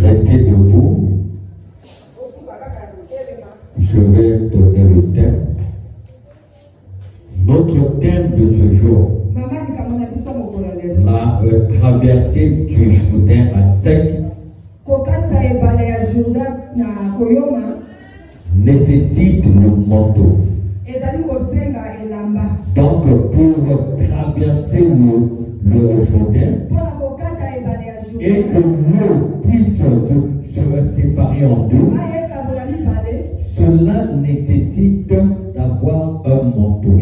Restez debout. Je vais donner le thème. Notre thème de ce jour, la traversée du Jourdain à sec, nécessite le manteau. Donc pour traverser le Jourdain et que l'eau puisse se séparer en deux, cela nécessite d'avoir un manteau.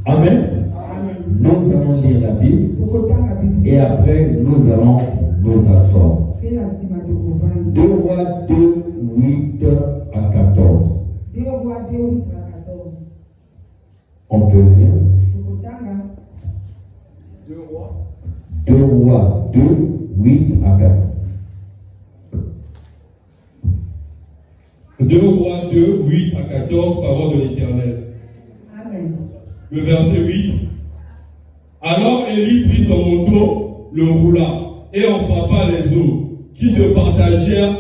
Amen. Nous allons lire la Bible et après nous allons nous asseoir. 2 Rois 2, 8 à 14. On peut lire. 2 Rois 2, 8 à 14. 2 Rois 2, 8 à 14, parole de l'Éternel. Amen. Le verset 8. Alors Élie prit son manteau, le roula, et en frappa les eaux, qui se partagèrent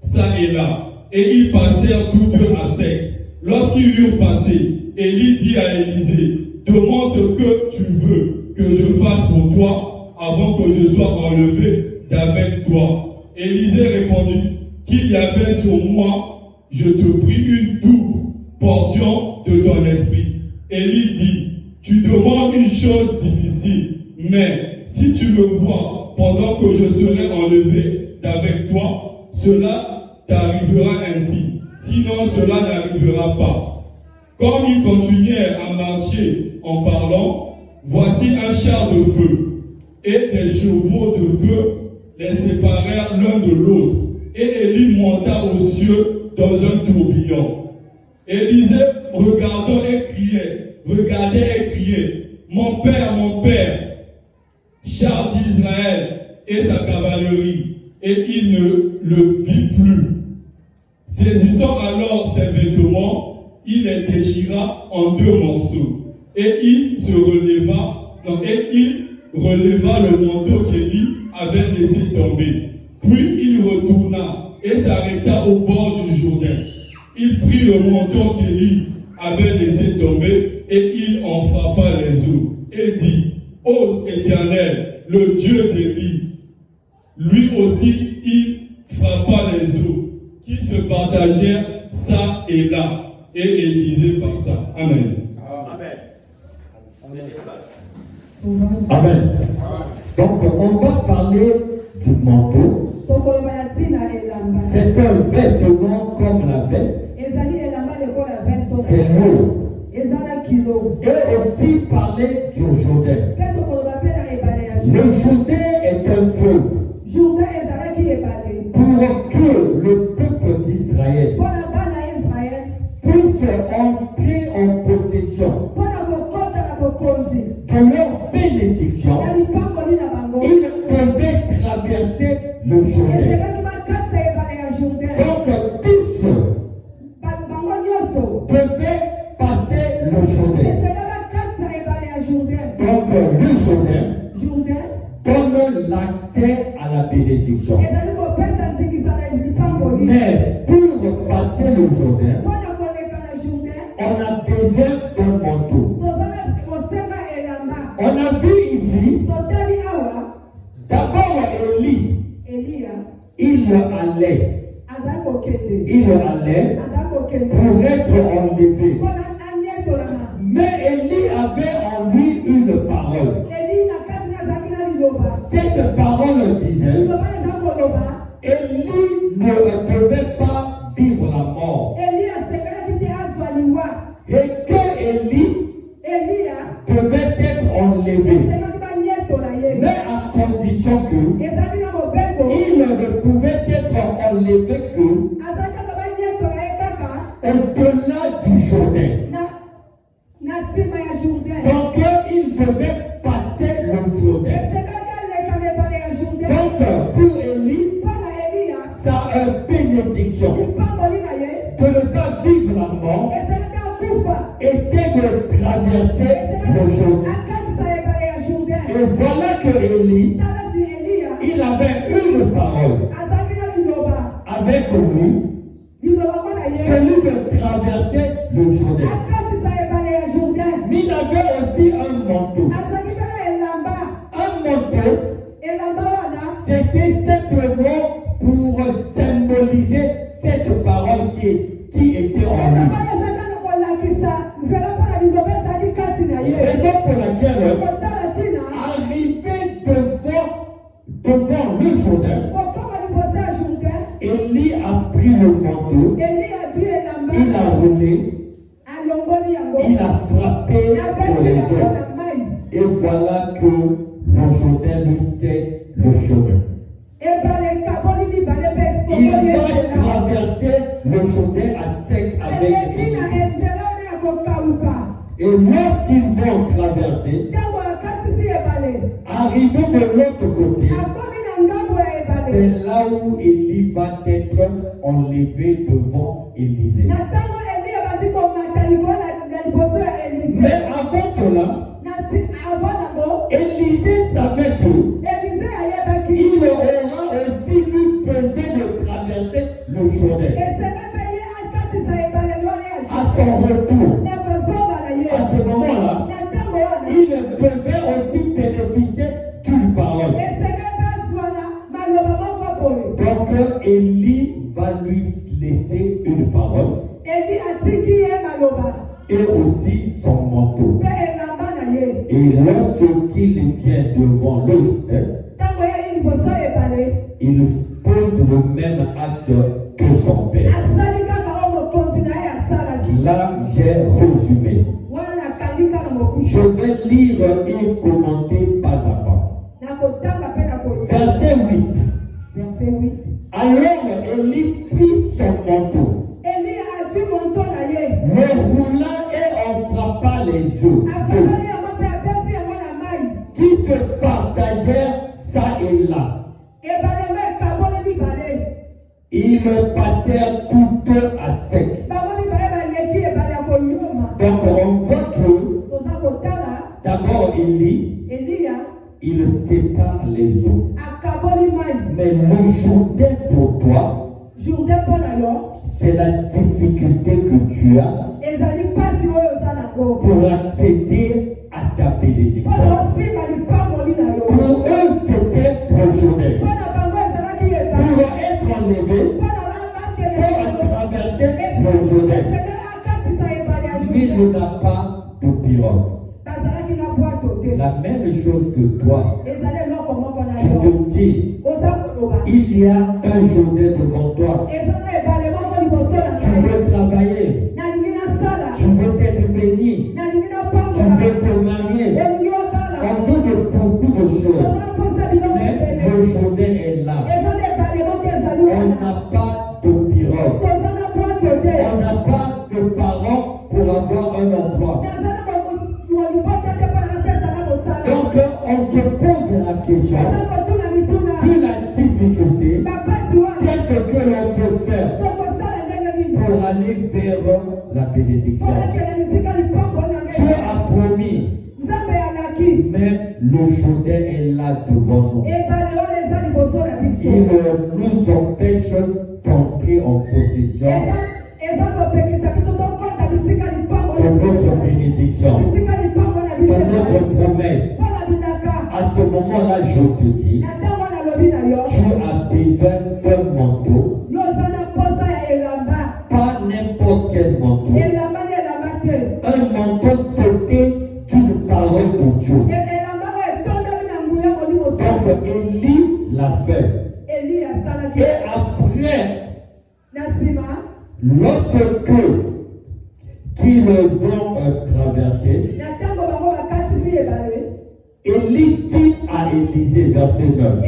ça et là, et ils passèrent tous deux à sec. Lorsqu'ils eurent passé, Élie dit à Élisée, demande ce que tu veux que je fasse pour toi, avant que je sois enlevé d'avec toi. Élisée répondit, qu'il y avait sur moi, je te prie une double portion de ton esprit. Élie dit, tu demandes une chose difficile, mais si tu me vois pendant que je serai enlevé d'avec toi, cela t'arrivera ainsi. Sinon, cela n'arrivera pas. Comme ils continuèrent à marcher en parlant, voici un char de feu et des chevaux de feu les séparèrent l'un de l'autre. Et Élie monta aux cieux dans un tourbillon. Élisée regardait et criait, mon père, char d'Israël et sa cavalerie. Et il ne le vit plus. Saisissant alors ses vêtements, il les déchira en 2 morceaux. Et il releva le manteau qu'Élie avait laissé tomber. Puis il retourna et s'arrêta au bord du Jourdain. Il prit le manteau qu'Élie avait laissé tomber et il en frappa les eaux. Et dit, ô Éternel, le Dieu d'Élie, lui aussi il frappa les eaux, qui se partagèrent ça et là. Et Élisée passa. Amen. Amen. Donc on va parler du manteau. C'est un vêtement comme la veste. C'est lourd. Et aussi parler du Jourdain. Le Jourdain est un fleuve. Pour que le peuple d'Israël puisse entrer en possession de leur bénédiction, ils devaient traverser le Jourdain. Donc tous devaient passer le Jourdain. Donc le Jourdain donne l'accès à la bénédiction. Mais pour passer le Jourdain, on a besoin d'un manteau. On a vu ici, d'abord Élie, il allait pour être enlevé. Mais Élie avait en lui une parole. Cette parole disait, Élie ne devait pas vivre la mort. Et que Élie devait être enlevé. Mais à condition que il ne pouvait être enlevé que au-delà du Jourdain. Donc il devait passer le Jourdain. Donc pour Élie, ça a une bénédiction de ne pas vivre la mort, était de traverser le Jourdain. Et voilà que Élie, il avait une parole avec lui, celui de traverser le Jourdain. Mais il avait aussi un manteau. Un manteau, c'était simplement pour symboliser cette parole qui était en lui. Raison pour laquelle, arrivé devant le Jourdain, Élie a pris le manteau, il a roulé, il a frappé sur les eaux. Et voilà que le Jourdain lui sait le chemin. Il va traverser le Jourdain à sec avec lui. Et lorsqu'ils vont traverser, arrivé de l'autre côté, c'est là où Élie va être enlevé devant Élisée. Mais avant cela, Élisée savait qu'il aura aussi eu besoin de traverser le Jourdain. À son retour, à ce moment-là, il devait aussi bénéficier d'une parole. Donc Élie va lui laisser une parole et aussi son manteau. Et lorsqu'il vient devant le Jourdain, il pose le même acte que son père. Là, j'ai résumé. Je vais lire et commenter pas à pas. Verset 8. Alors Élie prit son manteau, le roula et en frappa les eaux qui se partagèrent ça et là. Ils passèrent tous deux à sec. Donc on voit que d'abord Élie, il sépare les eaux. Mais le Jourdain pour toi, c'est la difficulté que tu as pour accéder à ta bénédiction. Pour eux, c'était le Jourdain. Pour être enlevé, il faut traverser le Jourdain. Il n'a pas de pirogue. La même chose que toi. Tu te dis, il y a un Jourdain devant toi. Tu veux travailler. Tu veux être béni. Tu veux te marier. On veut de beaucoup de choses. Mais le Jourdain est là. On n'a pas de pirogue. On n'a pas de parents pour avoir un emploi. Donc on se pose la question, vu la difficulté, qu'est-ce que l'on peut faire pour aller vers la bénédiction? Dieu a promis, mais le Jourdain est là devant nous. Il nous empêche d'entrer en possession de votre bénédiction, de notre promesse. À ce moment-là, je te dis, tu as besoin d'un manteau, pas n'importe quel manteau, un manteau doté d'une parole de Dieu. Donc Élie l'a fait. Et après, lorsque qu'ils vont traverser, Élie dit à Élisée, verset 9,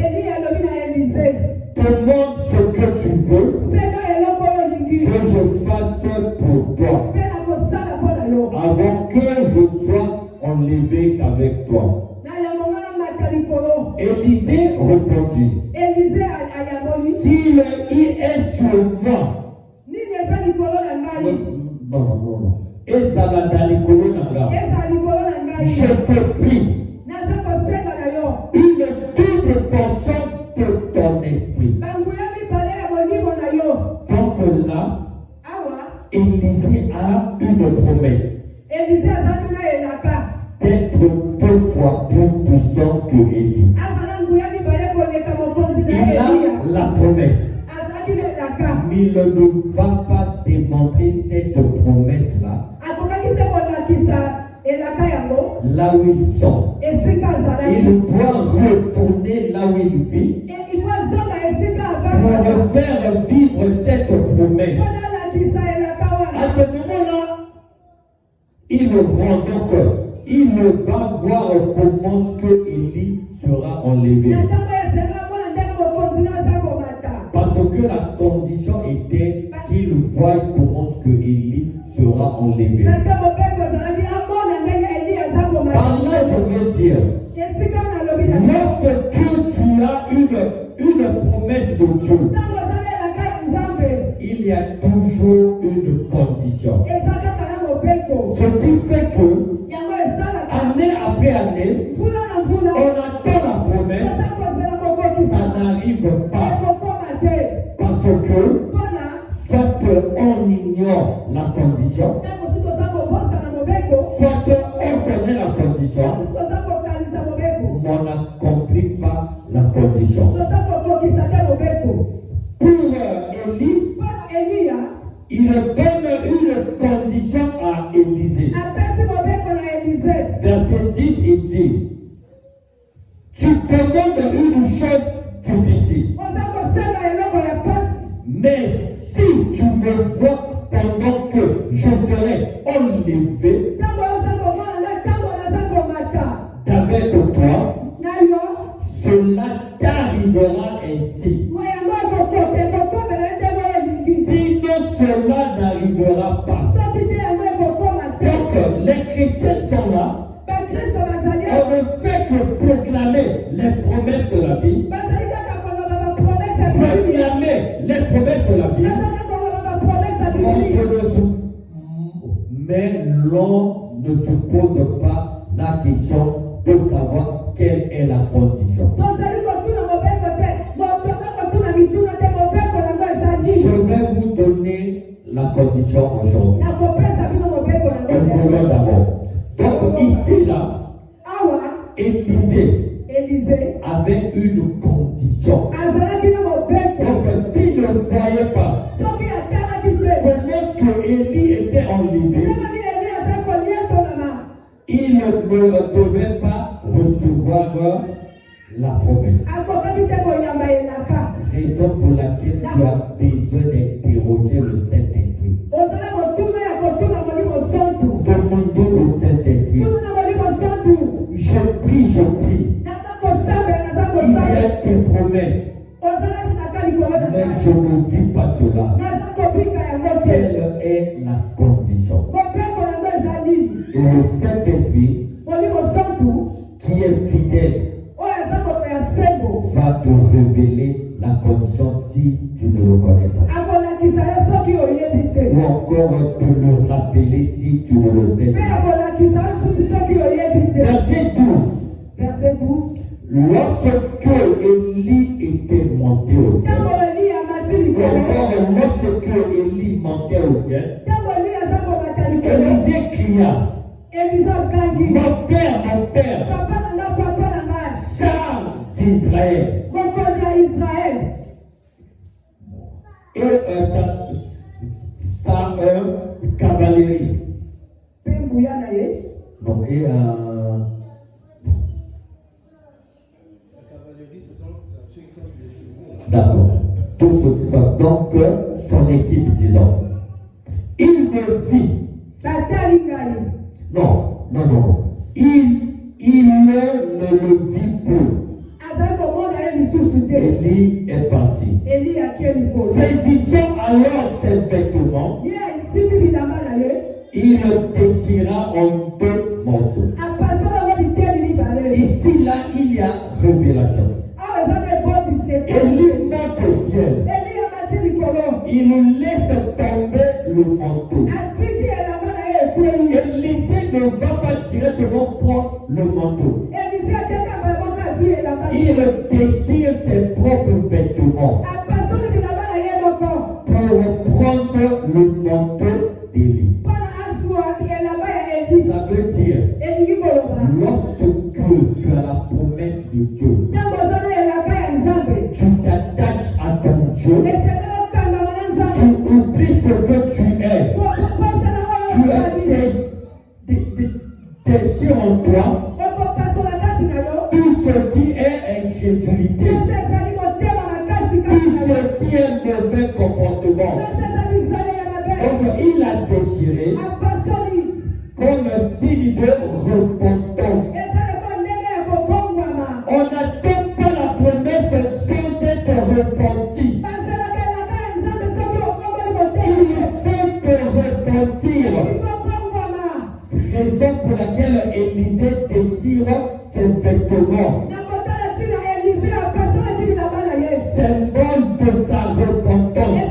demande ce que tu veux que je fasse pour toi, avant que je sois enlevé qu'avec toi. Élisée répondit qu'il y est sur moi. Non. Je te prie une double portion esprit. Donc là, Élisée a une promesse d'être 2 fois plus puissant que Élie. Il a la promesse. Mais il ne va pas démontrer cette promesse-là là où ils sont. Il doit retourner là où il vit pour faire vivre cette promesse. À ce moment-là, il va voir comment que Élie sera enlevé. Parce que la condition était qu'il voit comment que Élie sera enlevé. Par là, je veux dire, lorsque tu as une promesse de Dieu, il y a toujours une condition. Ce qui fait que, année après année, on attend la promesse, ça n'arrive pas. Parce que, soit on ignore la condition, soit on connaît la condition, mais on n'accomplit pas la condition. Pour Élie, il donne une condition à Élisée. Verset 10, il dit, tu demandes une chose difficile, mais si tu me vois pendant que je serai enlevé d'avec toi, cela t'arrivera ainsi. Sinon, cela n'arrivera pas. Donc, les chrétiens sont là. On ne fait que proclamer les promesses de la Bible. Proclamer les promesses de la Bible. Mais l'on ne se pose pas la question de savoir quelle est la condition. Je vais vous donner la condition aujourd'hui. D'abord. Donc ici là, Élisée avait une condition. Donc s'il ne voyait pas comment que Élie était enlevé, il ne devait pas recevoir la promesse. Raison pour laquelle tu as besoin d'interroger le Saint-Esprit. Demandez au Saint-Esprit. Je prie. Il y a tes promesses. Mais je ne vis pas cela. Quelle est la condition? Et le Saint-Esprit, qui est fidèle, va te révéler la condition si tu ne le connais pas. Ou encore te le rappeler si tu ne le sais pas. Verset 12. Lorsque Élie était monté au ciel, encore lorsque Élie montait au ciel, Élisée cria, mon père, char d'Israël. Et sa cavalerie. Non, et la cavalerie, ce sont ceux qui sont sur les chevaux. D'accord. Tout ce, donc, son équipe, disons. Il me vit. Non. Il ne le vit plus. Élie est parti. Saisissant alors ses vêtements, il déchira en 2 morceaux. Ici, là, il y a révélation. Élie monte au ciel. Il laisse tomber le manteau. Élisée ne va pas directement prendre le manteau. Il déchire ses propres vêtement pour prendre le manteau d'Élie. Ça veut dire, lorsque tu as la promesse de Dieu, tu t'attaches à ton Dieu, tu oublies ce que tu es, tu as tes yeux en toi, tout ce qui est incrédulité, tout ce qui est mauvais comportement. Donc il a déchiré comme un signe de repentance. On n'attend pas la promesse sans être repenti. Il faut te repentir. Raison pour laquelle Élisée déchire ses vêtements. Symbole de sa repentance.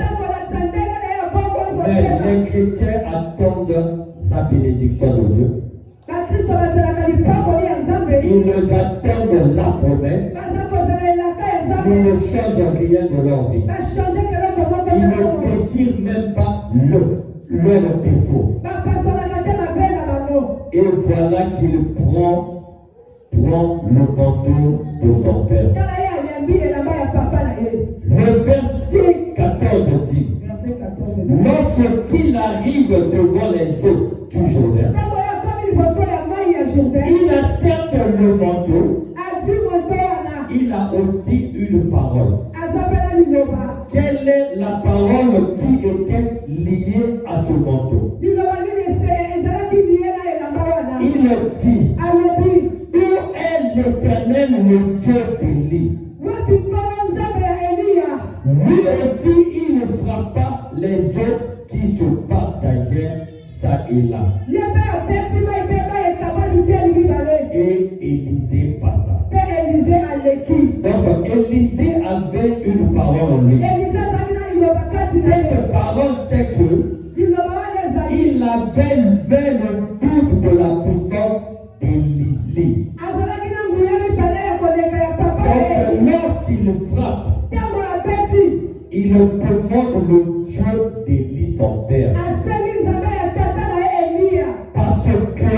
Mais les chrétiens attendent la bénédiction de Dieu. Ils attendent la promesse. Ils ne changent rien de leur vie. Ils ne déchirent même pas leur défaut. Et voilà qu'il prend le manteau de son père. Le verset 14 dit, lorsqu'il arrive devant les eaux du Jourdain, il a certes le manteau, il a aussi une parole. Quelle est la parole qui était liée à ce manteau? Il dit, où est l'Éternel, le Dieu d'Élie? Lui aussi, il ne frappa les eaux qui se partageaient ça et là. Et Élisée passa. Donc Élisée avait une parole en lui. Cette parole, c'est que il avait levé le doute de la puissance d'Élie. Donc lorsqu'il frappe, il demande le Dieu d'Élie, son père. Parce que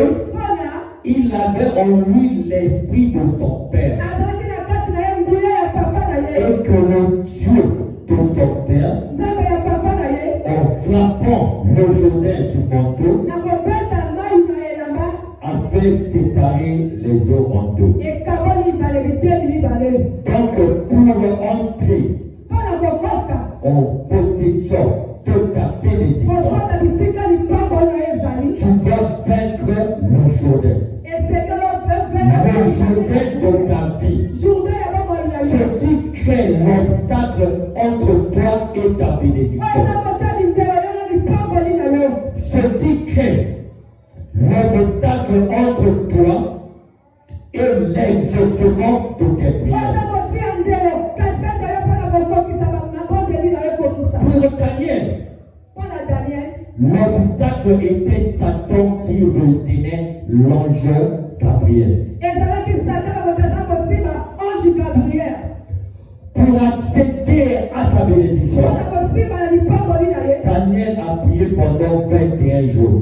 il avait en lui l'esprit de son père. Et que le Dieu de son père, en frappant le Jourdain du manteau, a fait séparer les eaux en deux. Donc pour entrer en possession de ta bénédiction, tu dois vaincre le Jourdain. Le Jourdain de ta vie. Ce qui crée l'obstacle entre toi et ta bénédiction. Ce qui crée l'obstacle entre toi et l'exaucement de tes prières. Pour Daniel, l'obstacle était Satan qui retenait l'ange Gabriel. Pour accéder à sa bénédiction, Daniel a prié pendant 21 jours.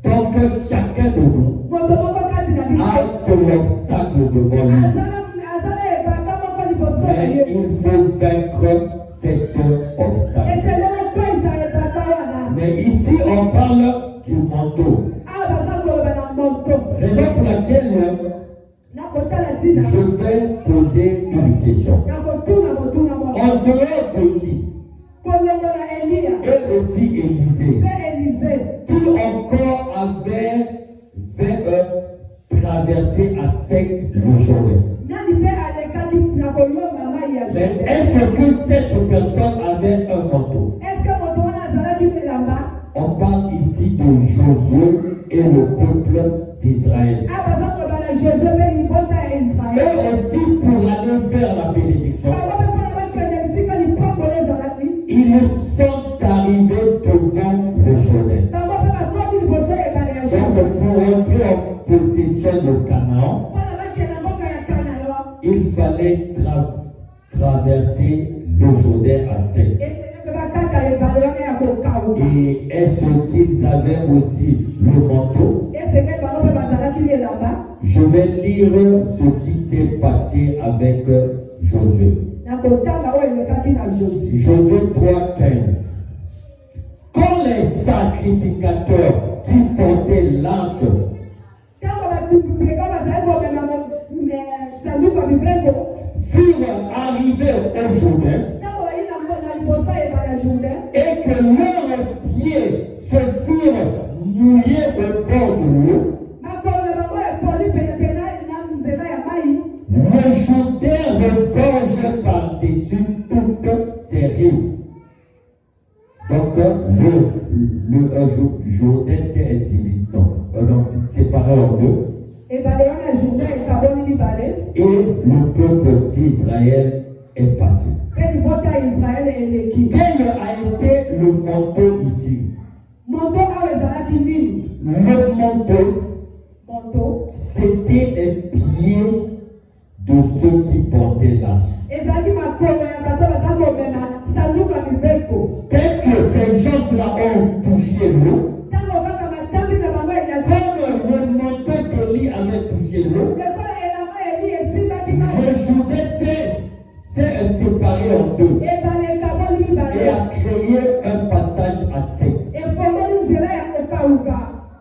Donc chacun de nous a de l'obstacle devant lui. Mais il faut vaincre cet obstacle. Mais ici on parle du manteau. Raison pour laquelle je vais poser une question. En dehors d'Élie et aussi Élisée, qui encore avait traversé à sec le Jourdain? Mais est-ce que cette personne avait un manteau? On parle ici de Josué et le peuple d'Israël. Et aussi pour aller vers la bénédiction, ils sont arrivés devant le Jourdain. Donc pour entrer en possession de Canaan, il fallait aller traverser le Jourdain à sec. Et est-ce qu'ils avaient aussi le manteau? Je vais lire ce qui s'est passé avec Josué. Josué 3:15. Quand les sacrificateurs qui portaient l'arche furent arrivés au Jourdain et que leurs pieds se furent mouillés au bord de l'eau, le Jourdain regorge par-dessus toutes ses rives. Donc, le Jourdain s'est divisé, donc séparé en deux. Et le peuple d'Israël est passé. Quel a été le manteau ici? Le manteau, c'était les pieds de ceux qui portaient l'arche. Dès que ces gens-là ont touché l'eau, comme le manteau d'Élie avait touché l'eau, le Jourdain s'est séparé en deux et a créé un passage à sec.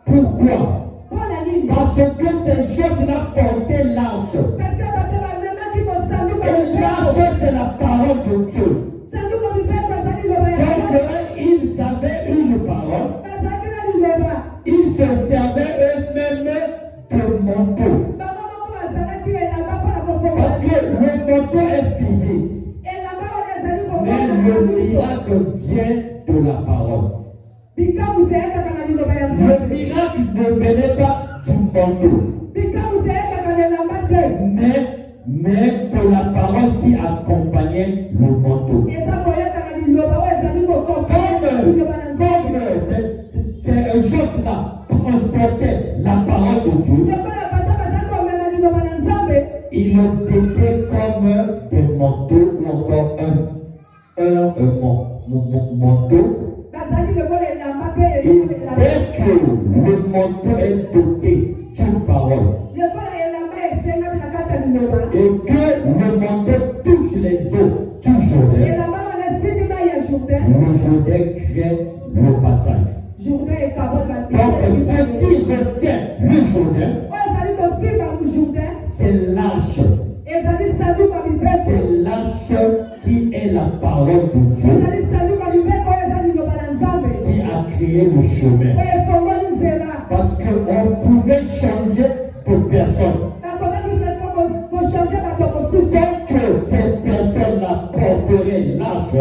Pourquoi? Parce que ces choses-là portaient l'arche. Et l'arche, c'est la parole de Dieu. Donc, ils avaient une parole. Ils se servaient eux-mêmes de manteau. Parce que le manteau est physique. Mais le miracle vient de la parole. Le miracle ne venait pas du manteau, mais de la parole qui accompagnait le manteau. Comme ces choses-là transportaient la parole de Dieu, ils étaient comme des manteaux ou encore un manteau. Et dès que le manteau est doté d'une parole et que le manteau touche les eaux du Jourdain, le Jourdain crée le passage. Donc ce qui retient le Jourdain, c'est l'arche. C'est l'arche qui est la parole de Dieu, qui a créé le chemin. Parce qu'on pouvait changer de personne. C'est que ces personnes-là porteraient l'arche.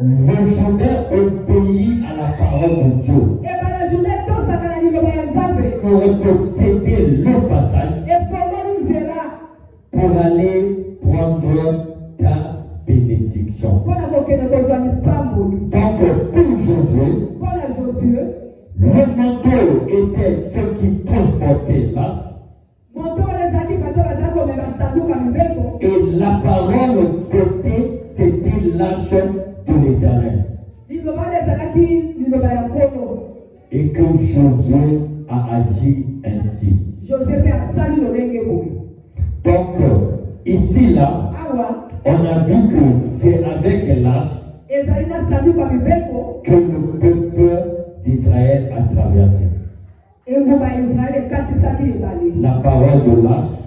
Le Jourdain obéit à la parole de Dieu pour posséder le passage, pour aller prendre ta bénédiction. Donc pour Josué, le manteau était ce qui transportait l'arche. Et la parole côté, c'était l'arche de l'Éternel. Et que Josué a agi ainsi. Donc, ici, là, on a vu que c'est avec l'arche que le peuple d'Israël a traversé. La parole de l'arche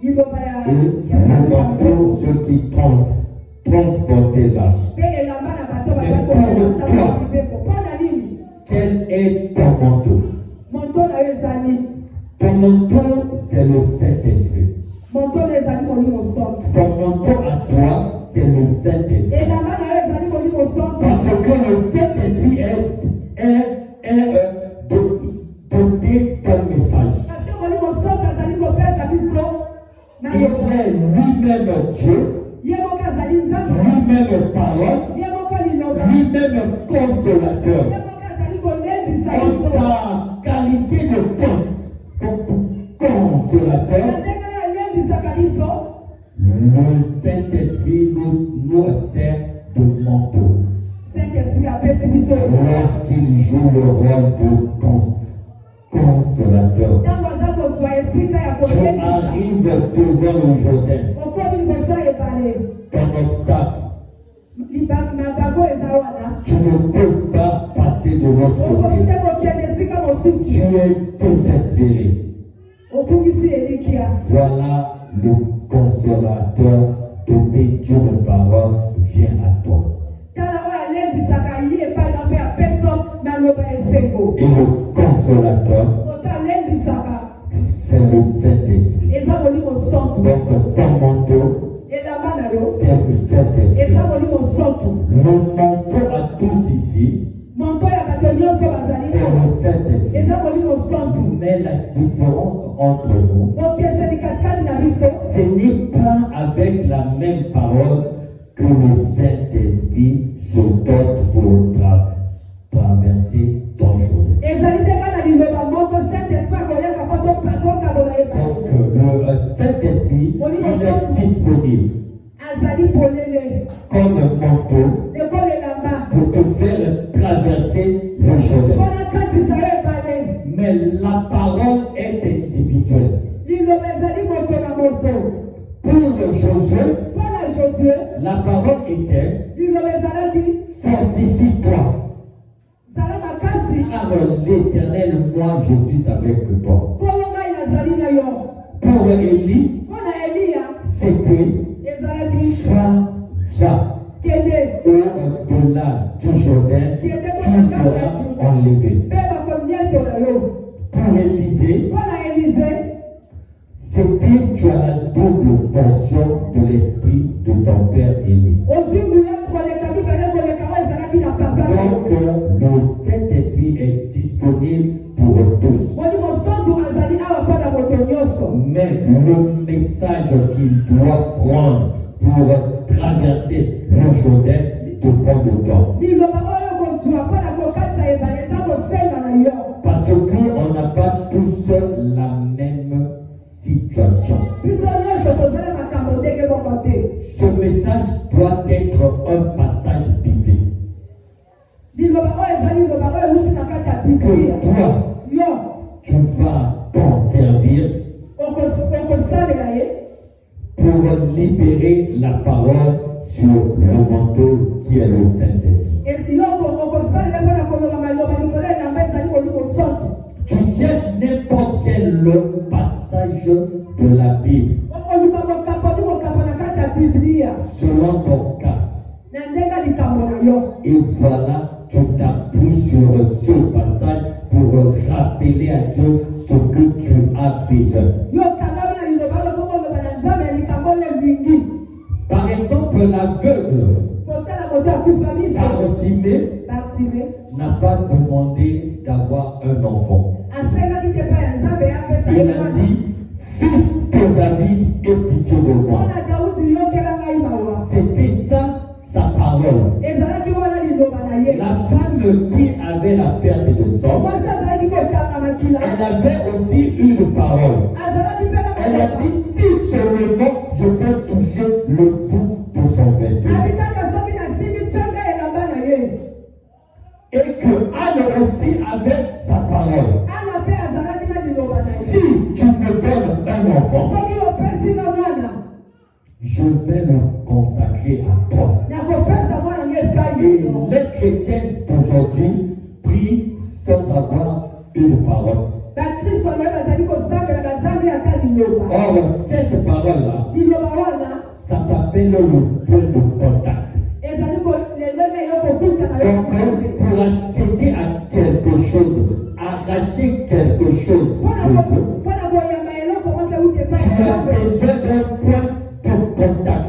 et le manteau, ceux qui transportaient l'arche. Mais pour toi, quel est ton manteau? Ton manteau, c'est le Saint-Esprit. Ton manteau à toi, c'est le Saint-Esprit. Parce que le Saint-Esprit est doté d'un message. Il est lui-même Dieu, lui-même parole, lui-même consolateur. En sa qualité de consolateur, Le Saint-Esprit nous sert de manteau. Lorsqu'il joue le rôle de consolateur. Tu arrives devant le Jourdain. Ton obstacle. Tu ne peux pas passer de l'autre côté. Tu es désespéré. Voilà le consolateur de tes dieux de parole vient à toi. Et le consolateur, c'est le Saint-Esprit. Donc ton manteau, c'est le Saint-Esprit. Le manteau à tous ici, c'est le Saint-Esprit. Mais la différence entre nous, ce n'est pas avec la même parole que le Saint-Esprit se dote pour traverser ton chemin. Donc le Saint-Esprit, il est disponible comme un manteau pour te faire traverser le chemin. Mais la parole est individuelle. Pour Josué, la parole était fortifie-toi. Alors l'Éternel, moi je suis avec toi. Pour Élie, c'était va au-delà du Jourdain, tu seras enlevé. Pour Élisée, c'était tu as la double portion de l'esprit de ton père Élie. Donc le Saint-Esprit est disponible pour tous. Mais le message qu'il doit prendre pour traverser le Jourdain dépend de toi. Parce qu'on n'a pas tous la même situation. Ce message doit être un passage biblique. Que toi, tu vas t'en servir pour libérer la parole sur le manteau qui est le Saint-Esprit. Tu cherches n'importe quel passage de la Bible selon ton cas. Et voilà, tu t'appuies sur ce passage pour rappeler à Dieu ce que tu as besoin. Par exemple, l'aveugle Bartimée n'a pas demandé d'avoir un enfant. Il a dit, fils de David, aie pitié de moi. C'était ça sa parole. La femme qui avait la perte de sang, elle avait aussi une parole. Elle a dit, si seulement je peux toucher le bout de son vêtement. Et que Anne aussi avait sa parole. Si tu me donnes un enfant, je vais me consacrer à toi. Et les chrétiens d'aujourd'hui prient sans avoir une parole. Or, cette parole-là, ça s'appelle le point de contact. Donc, pour accéder à quelque chose, arracher quelque chose de Dieu, tu as besoin d'un point de contact.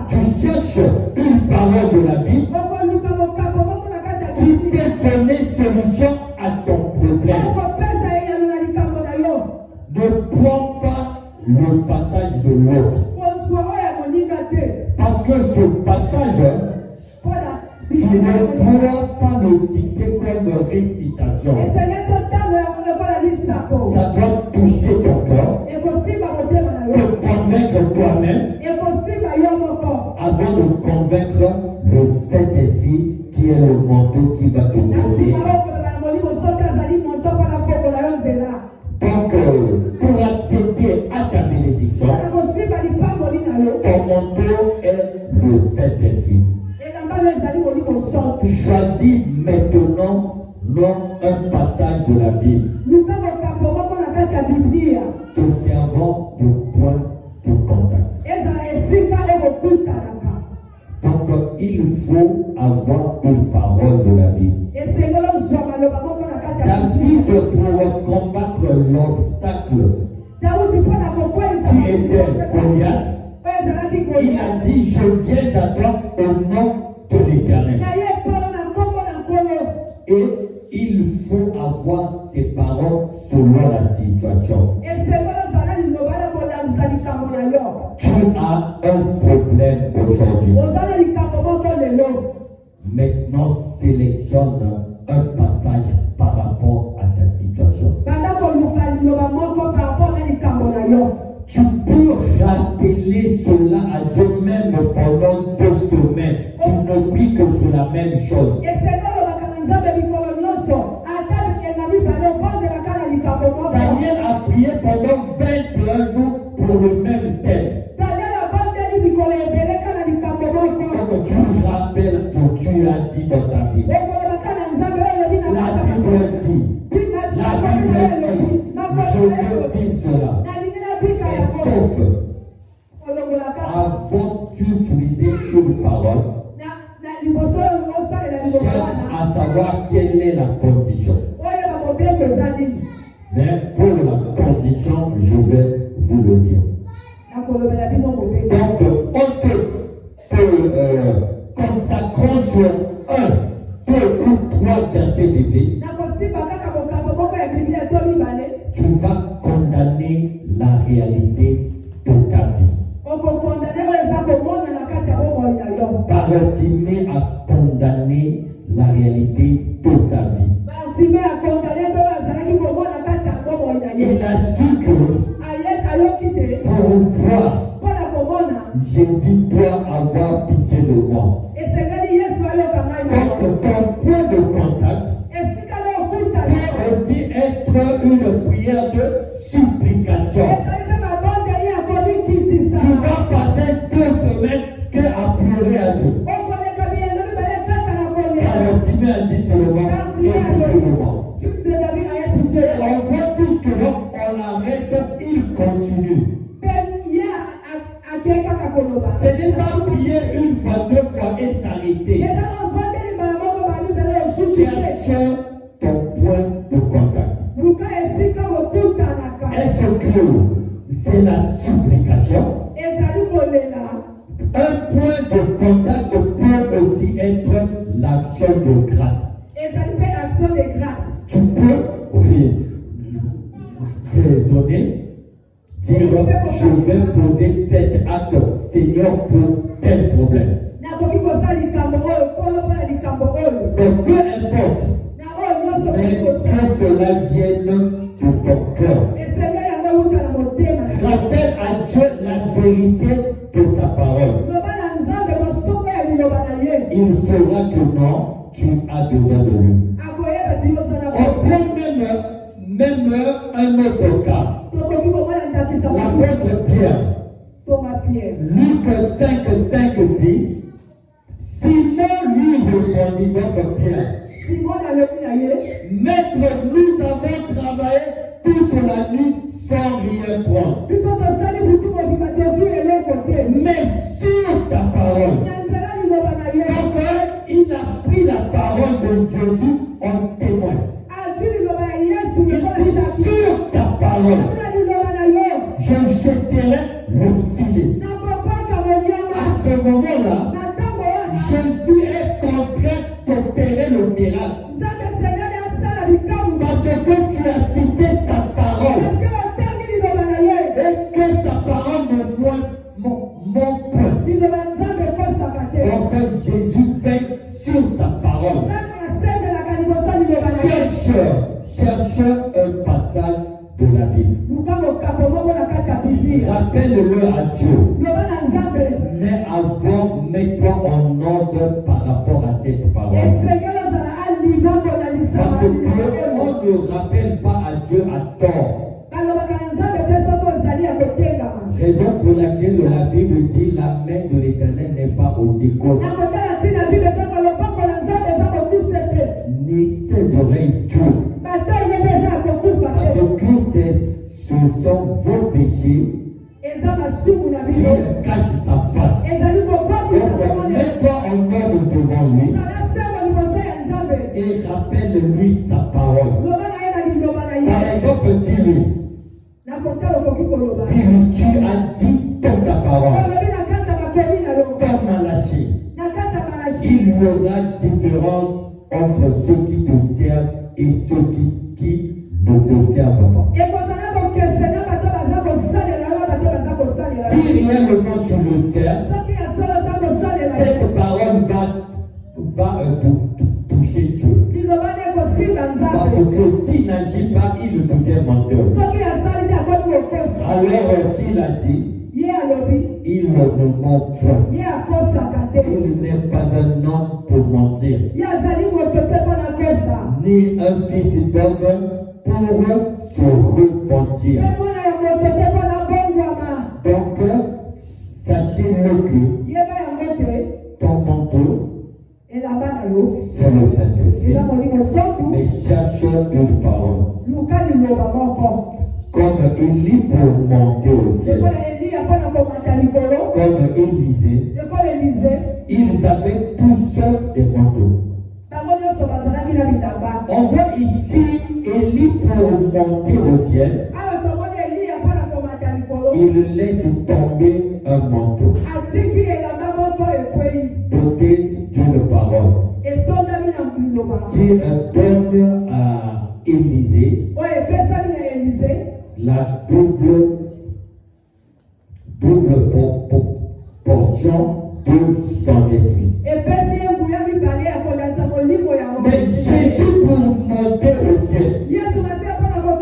Tu cherches une parole de la Bible qui peut donner solution à ton problème. Ne prends pas le passage de l'autre. Parce que ce passage, tu ne pourras pas le citer comme récitation. Ça doit toucher ton cœur. Et nous servons de point de contact. Donc il faut avoir une parole de la Bible. David, pour combattre l'obstacle qui était Goliath, il a dit, je viens à toi au nom de l'Éternel. Et il faut avoir ces paroles selon la situation. Tu as un problème aujourd'hui. Maintenant, sélectionne un passage par rapport à ta situation. Tu peux rappeler cela à Dieu même pendant 2 semaines. Tu ne pries que sur la même chose. Daniel a prié pendant 21 jours pour le même thème. Donc tu rappelles que tu as dit dans ta Bible. La Bible dit, je veux vivre cela. Et sauf, avant d'utiliser une parole, cherche à savoir quelle est la condition. Mais pour la condition, je vais vous le dire. Donc, on te consacrons sur 1, 2 ou 3 versets bibliques. Tu vas condamner la réalité de ta vie. Bartimée a condamné la réalité de sa vie. Il a su que pour voir, Jésus doit avoir pitié de moi. Donc, ton point de contact peut aussi être une prière de supplication. Tu vas passer 2 semaines à pleurer à Dieu. Bartimée a dit seulement, écoutez-moi. On voit tout ce que on arrête, il continue. Ce n'est pas prier une fois, 2 fois et s'arrêter. Cherche ton point de contact. Est-ce que c'est la supplication? Un point de contact peut aussi être l'action de grâce. Tu peux raisonner, dire je vais poser tel acte, Seigneur, pour tel problème. Donc peu importe, mais que cela vienne de ton cœur. Rappelle à Dieu la vérité de sa parole. Il fera que non, tu as besoin de lui. On prend même un autre cas. L'apôtre Pierre. Luc 5,5 dit, Simon lui répondit, donc Pierre, Maître, nous avons travaillé toute la nuit sans rien prendre. Mais sur ta parole. Donc il a pris la parole de Jésus en témoin. Il dit sur ta parole, je jeterai le filet. À ce moment-là, Jésus est contraint d'opérer le miracle. Parce que tu as cité sa parole. Et que sa parole me donne mon point. Donc Jésus fait sur sa parole. Cherche un passage de la Bible. Rappelle-le à Dieu. Mais avant, mets-toi en ordre par rapport à cette parole. Parce qu'on ne rappelle pas à Dieu à tort. Raison pour laquelle la Bible dit la main de l'Éternel n'est pas aussi courte. Ni ses oreilles dures. Parce que ce sont vos péché qui cache sa face. Donc, mets-toi en ordre devant lui et rappelle-lui sa parole. Par exemple, dis-lui, tu as dit dans ta parole, comme Malachie, il y aura différence entre ceux qui te servent et ceux qui ne te servent pas. Si réellement tu le sers, cette parole va toucher Dieu. Parce que s'il n'agit pas, il devient menteur. Alors qu'il a dit, il ne ment pas. Il n'est pas un homme pour mentir, ni un fils d'homme pour se repentir. Donc, sachez-le que ton manteau, c'est le Saint-Esprit. Mais cherche une parole. Comme Élie pour monter au ciel. Comme Élisée, ils avaient tous des manteaux. On voit ici Élie pour monter au ciel. Il laisse tomber un manteau doté d'une parole qui donne à Élisée la double portion de son esprit. Mais Jésus, pour monter au ciel,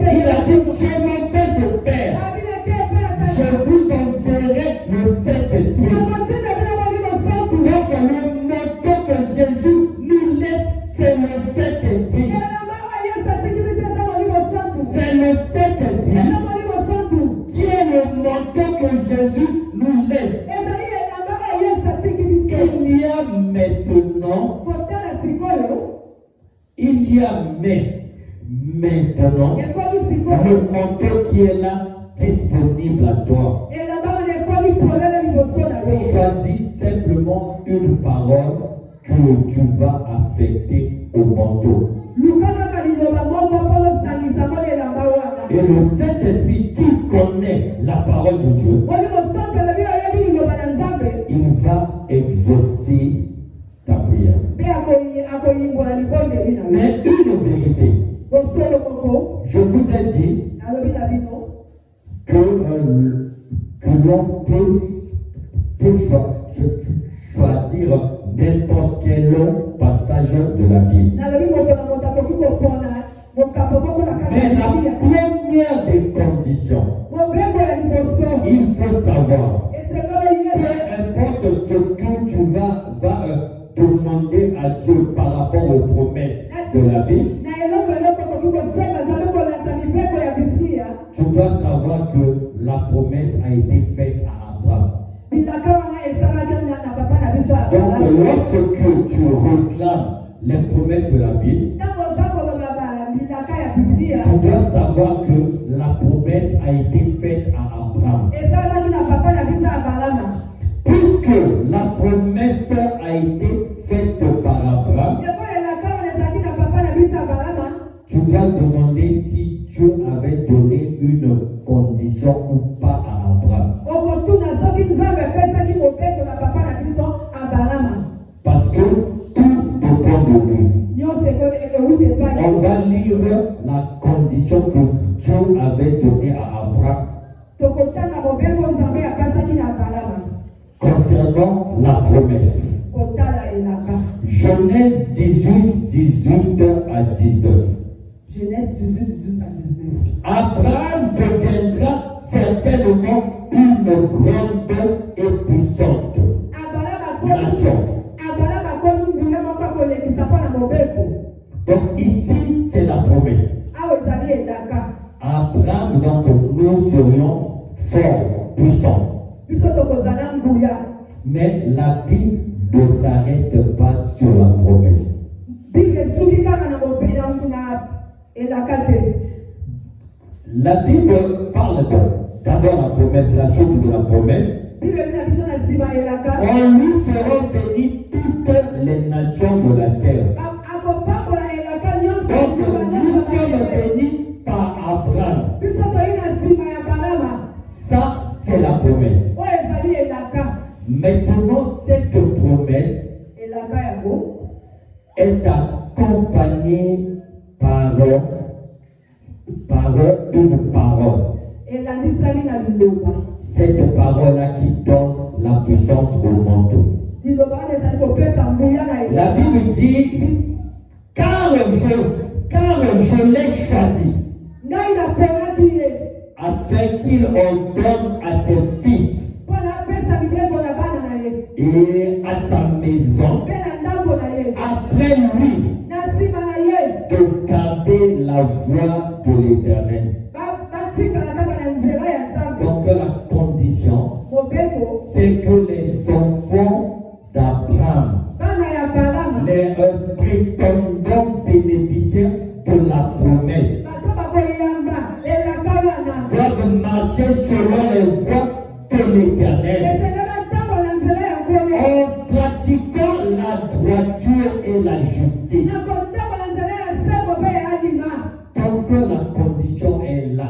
il a dit, je m'en vais au Père, je vous enverrai le Saint-Esprit. Donc le manteau que Jésus nous laisse, c'est le Saint-Esprit. C'est le Saint-Esprit qui est le manteau que Jésus nous laisse. Il y a maintenant, le manteau qui est là, disponible à toi. Choisis simplement une parole que tu vas affecter au manteau. Et le Saint-Esprit qui connaît la parole de Dieu, il va exaucer ta prière. Mais une vérité, je vous ai dit que l'on peut choisir n'importe quel passage de la Bible. Mais la première des conditions, il faut savoir, peu importe ce que tu vas demander à Dieu par rapport aux promesses de la Bible, tu dois savoir que la promesse a été faite à Abraham. Donc lorsque tu réclames les promesses de la Bible, tu dois savoir que la promesse a été faite à Abraham. Puisque la promesse a été faite par Abraham, tu vas demander si Dieu avait donné une condition ou pas à Abraham. Parce que tout dépend de lui. On va lire la condition que Dieu avait donnée à Abraham concernant la promesse. Genèse 18, 18 à 19. Genèse 18, 18 à 19. Abraham deviendra certainement une grande et puissante nation. Donc ici, c'est la promesse. Abraham, donc nous serions forts, puissants. Mais la Bible ne s'arrête pas sur la promesse. La Bible parle d'abord la promesse, la chose de la promesse. On lui fera bénir toutes les nations de la terre. Donc nous sommes bénis par Abraham. Ça, c'est la promesse. Maintenant, cette promesse est accompagnée par une parole. Cette parole-là qui donne la puissance au manteau. La Bible dit, car je l'ai choisi, afin qu'il ordonne à ses fils et à sa maison, après lui, de garder la voie de l'Éternel. Donc la condition, c'est que les enfants d'Abraham, les prétendants bénéficiaires de la promesse, doivent marcher selon les voies de l'Éternel, en pratiquant la droiture et la justice. Donc la condition est là.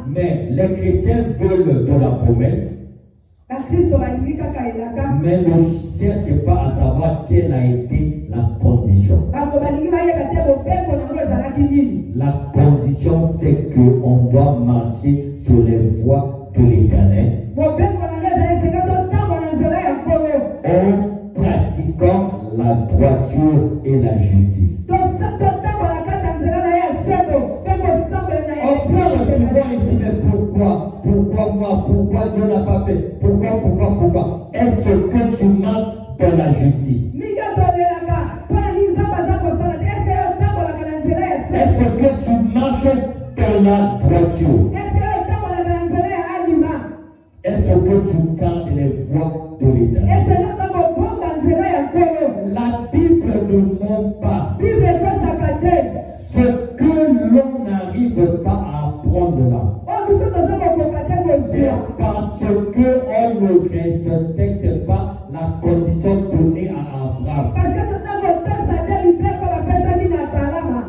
Mais les chrétiens veulent de la promesse, mais ne cherchent pas à savoir quelle a été la condition. La condition, c'est qu'on doit marcher sur les voies de l'Éternel en pratiquant la droiture et la justice. On peut recevoir ici, mais pourquoi moi? Pourquoi Dieu n'a pas fait? Pourquoi? Est-ce que tu marches dans la justice? Est-ce que tu marches dans la droiture? Est-ce que tu gardes les voies de l'Éternel? La Bible ne ment pas. Ce que l'on n'arrive pas à apprendre là, c'est parce qu'on ne respecte pas la condition donnée à Abraham.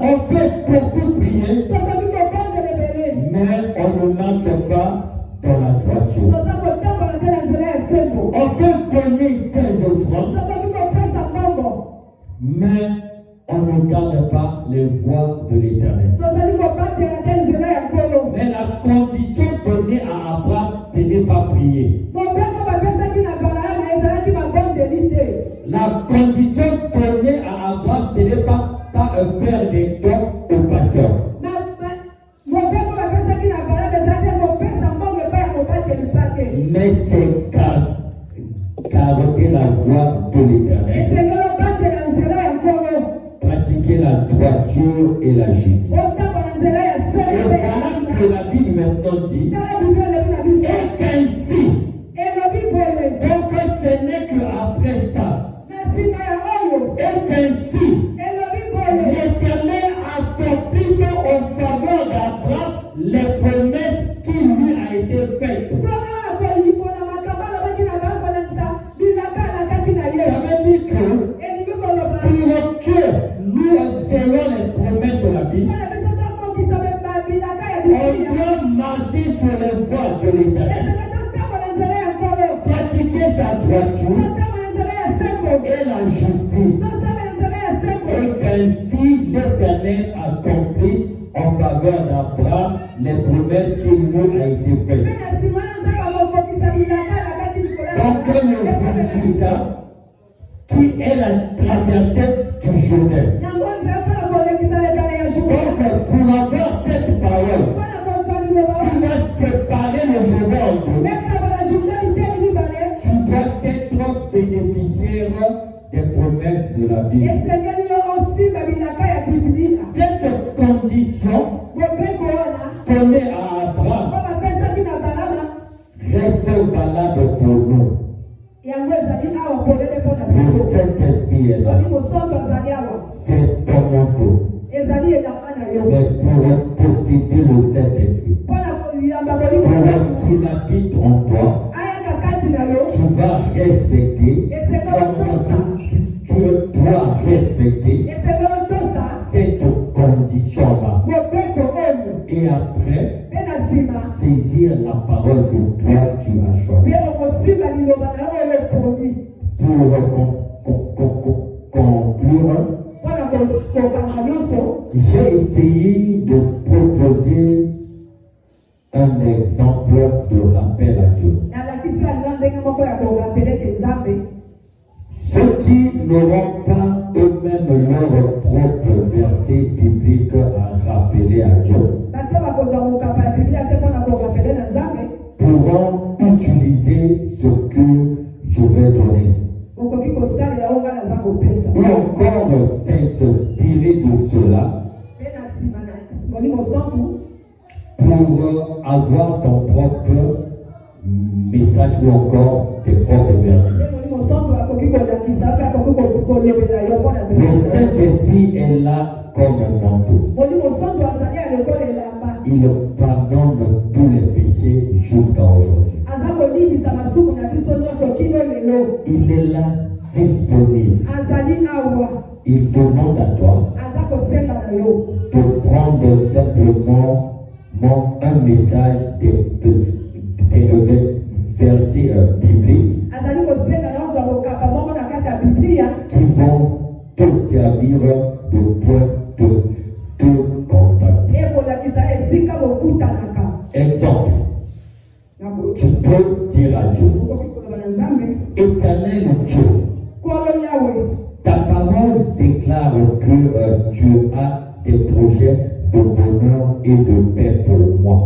On peut beaucoup prier, mais on ne marche pas dans la droiture. On peut donner des offrandes, mais on ne garde pas les voies de l'Éternel. Mais la condition donnée à Abraham, ce n'est pas prier. La condition donnée à Abraham, ce n'est pas faire des dons aux pasteurs. Mais c'est garder la voie de l'Éternel, pratiquer la droiture et la justice. Et voilà que la Bible maintenant dit, et qu'ainsi, donc ce n'est qu'après ça, et qu'ainsi, l'Éternel accomplisse en faveur d'Abraham les promesses qui lui a été faites. Ça veut dire que pour que nous ayons les promesses de la Bible, on doit marcher sur les voies de l'Éternel, pratiquer sa droiture et la justice, et qu'ainsi l'Éternel accomplisse en faveur d'Abraham les promesses qui lui a été faites. Donc le circoncis qui est la traversée du Jourdain. Donc pour avoir cette parole, tu vas séparer le Jourdain en deux. Tu dois être bénéficiaire des promesses de la Bible. Cette condition donnée à Abraham reste valable pour nous. Le Saint-Esprit est là. C'est ton manteau. Mais pour posséder le Saint-Esprit, pour qu'il habite en toi, tu vas respecter, tu dois respecter cette condition-là. Et après, saisir la parole que toi tu as choisie. Pour conclure, j'ai essayé de proposer un exemple de rappel à Dieu. Ceux qui n'auront pas eux-mêmes leur propre verset biblique à rappeler à Dieu pourront utiliser ce que je vais donner. Ou encore s'inspirer de cela pour avoir ton propre message ou encore tes propres versets. Le Saint-Esprit est là comme un manteau. Il pardonne tous les péchés jusqu'à aujourd'hui. Il est là disponible. Il demande à toi de prendre simplement un message des versets bibliques qui vont te servir de point de contact. Exemple, tu peux dire à Dieu, Éternel Dieu, ta parole déclare que tu as des projets de bonheur et de paix pour moi.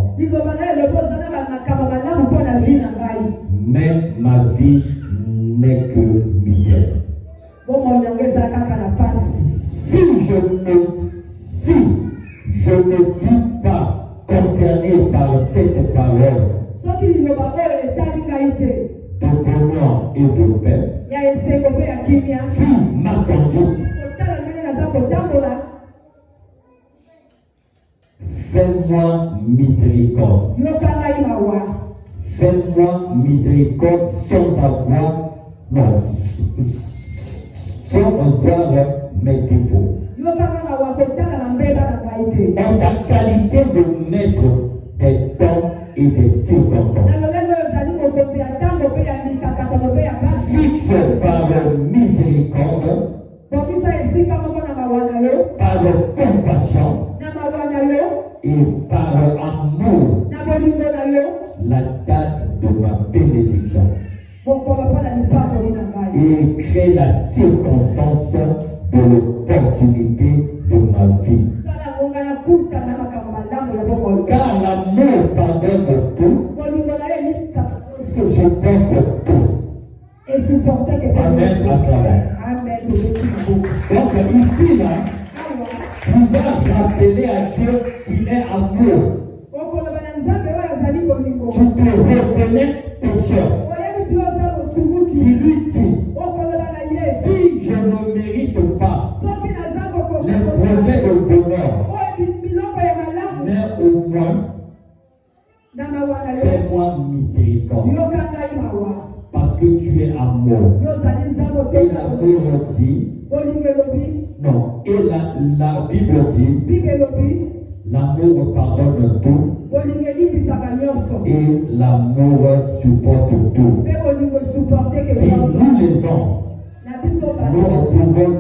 Mais ma vie n'est que misère. Si je ne suis pas concerné par cette parole de bonheur et de paix, si ma conduite, fais-moi miséricorde. Fais-moi miséricorde sans voir mes défauts. En ta qualité de maître des temps et des circonstances. Fixe par miséricorde, par compassion et par amour, la date de ma bénédiction. Et crée la circonstance de l'opportunité de ma vie. Car l'amour pardonne tout, supporte tout. Amen, acclamons. Donc ici, là, tu vas rappeler à Dieu qu'il est amour. Tu te reconnais pécheur. Tu lui dis, si je ne mérite pas les projets de bonheur, mais au moins, fais-moi miséricorde. Parce que tu es amour. Et l'amour dit, non, et la Bible dit, l'amour pardonne tout. Et l'amour supporte tout. Si nous les hommes, nous pouvons